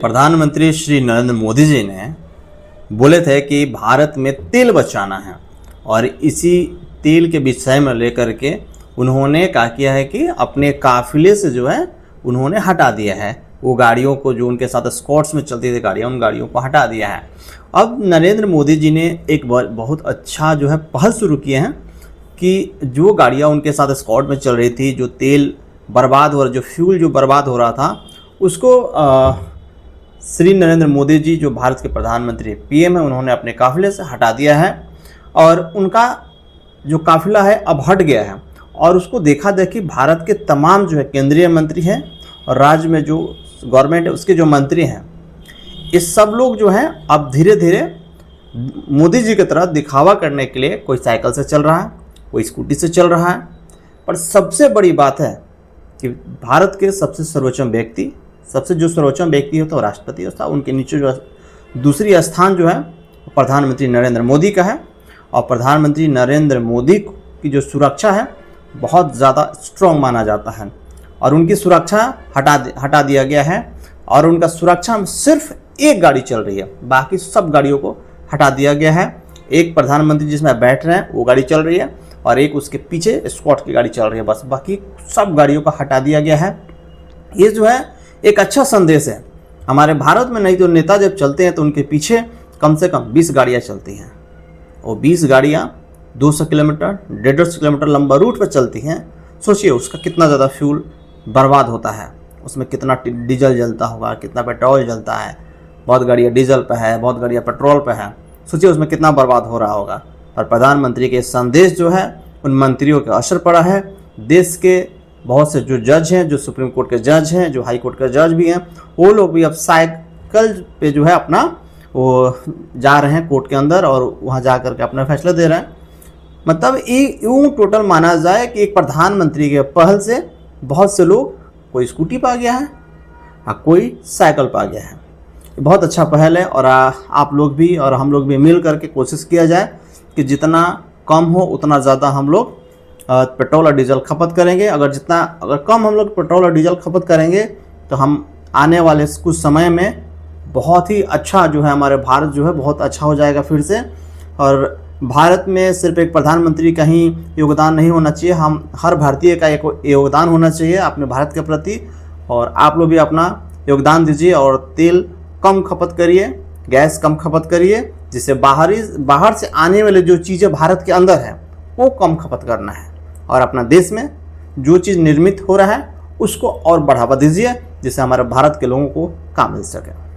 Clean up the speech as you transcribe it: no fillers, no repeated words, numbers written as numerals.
प्रधानमंत्री श्री नरेंद्र मोदी जी ने बोले थे कि भारत में तेल बचाना है और इसी तेल के विषय में लेकर के उन्होंने क्या किया है कि अपने काफिले से जो है उन्होंने हटा दिया है वो गाड़ियों को, जो उनके साथ स्कॉट्स में चलती थी गाड़ियाँ, उन गाड़ियों को हटा दिया है। अब नरेंद्र मोदी जी ने एक बहुत अच्छा जो है पहल शुरू किए हैं कि जो गाड़ियाँ उनके साथ स्कॉट में चल रही थी, जो तेल बर्बाद हो रहा, जो फ्यूल जो बर्बाद हो रहा था, उसको श्री नरेंद्र मोदी जी जो भारत के प्रधानमंत्री पीएम है, उन्होंने अपने काफिले से हटा दिया है और उनका जो काफिला है अब हट गया है। और उसको देखा देखी भारत के तमाम जो है केंद्रीय मंत्री हैं और राज्य में जो गवर्नमेंट है उसके जो मंत्री हैं, ये सब लोग जो हैं अब धीरे धीरे मोदी जी की तरह दिखावा करने के लिए कोई साइकिल से चल रहा है, कोई स्कूटी से चल रहा है। पर सबसे बड़ी बात है कि भारत के सबसे सर्वोच्च व्यक्ति, सबसे जो सर्वोच्च व्यक्ति होता है वो राष्ट्रपति होता है, उनके नीचे जो दूसरी स्थान जो है प्रधानमंत्री नरेंद्र मोदी का है। और प्रधानमंत्री नरेंद्र मोदी की जो सुरक्षा है बहुत ज़्यादा स्ट्रॉन्ग माना जाता है और उनकी सुरक्षा हटा दिया गया है और उनका सुरक्षा में सिर्फ एक गाड़ी चल रही है, बाकी सब गाड़ियों को हटा दिया गया है। एक प्रधानमंत्री जिसमें बैठ रहे हैं वो गाड़ी चल रही है और एक उसके पीछे स्क्वाड की गाड़ी चल रही है, बस बाकी सब गाड़ियों को हटा दिया गया है। ये जो है एक अच्छा संदेश है हमारे भारत में। नहीं तो नेता जब चलते हैं तो उनके पीछे कम से कम 20 गाड़ियाँ चलती हैं और 20 गाड़ियाँ 200 किलोमीटर 150 किलोमीटर लंबा रूट पर चलती हैं। सोचिए उसका कितना ज़्यादा फ्यूल बर्बाद होता है, उसमें कितना डीजल जलता होगा, कितना पेट्रोल जलता है। बहुत गाड़ियाँ डीजल पर है, बहुत गाड़ियाँ पेट्रोल पर है, सोचिए उसमें कितना बर्बाद हो रहा होगा। पर प्रधानमंत्री के संदेश जो है उन मंत्रियों का असर पड़ा है। देश के बहुत से जो जज हैं, जो सुप्रीम कोर्ट के जज हैं, जो हाई कोर्ट के जज भी हैं, वो लोग भी अब साइकिल पे जो है अपना वो जा रहे हैं कोर्ट के अंदर और वहाँ जा कर के अपना फैसला दे रहे हैं। मतलब यूँ टोटल माना जाए कि एक प्रधानमंत्री के पहल से बहुत से लोग, कोई स्कूटी पा गया है और कोई साइकिल पा गया है। बहुत अच्छा पहल है और आप लोग भी और हम लोग भी मिल करके कोशिश किया जाए कि जितना कम हो उतना ज़्यादा हम लोग पेट्रोल और डीजल खपत करेंगे। अगर कम हम लोग पेट्रोल और डीजल खपत करेंगे तो हम आने वाले कुछ समय में बहुत ही अच्छा जो है हमारे भारत जो है बहुत अच्छा हो जाएगा फिर से। और भारत में सिर्फ एक प्रधानमंत्री का ही योगदान नहीं होना चाहिए, हम हर भारतीय का एक योगदान होना चाहिए अपने भारत के प्रति। और आप लोग भी अपना योगदान दीजिए और तेल कम खपत करिए, गैस कम खपत करिए, जिससे बाहर से आने वाले जो चीज़ें भारत के अंदर है वो कम खपत करना है और अपना देश में जो चीज़ निर्मित हो रहा है उसको और बढ़ावा दीजिए, जिससे हमारे भारत के लोगों को काम मिल सके।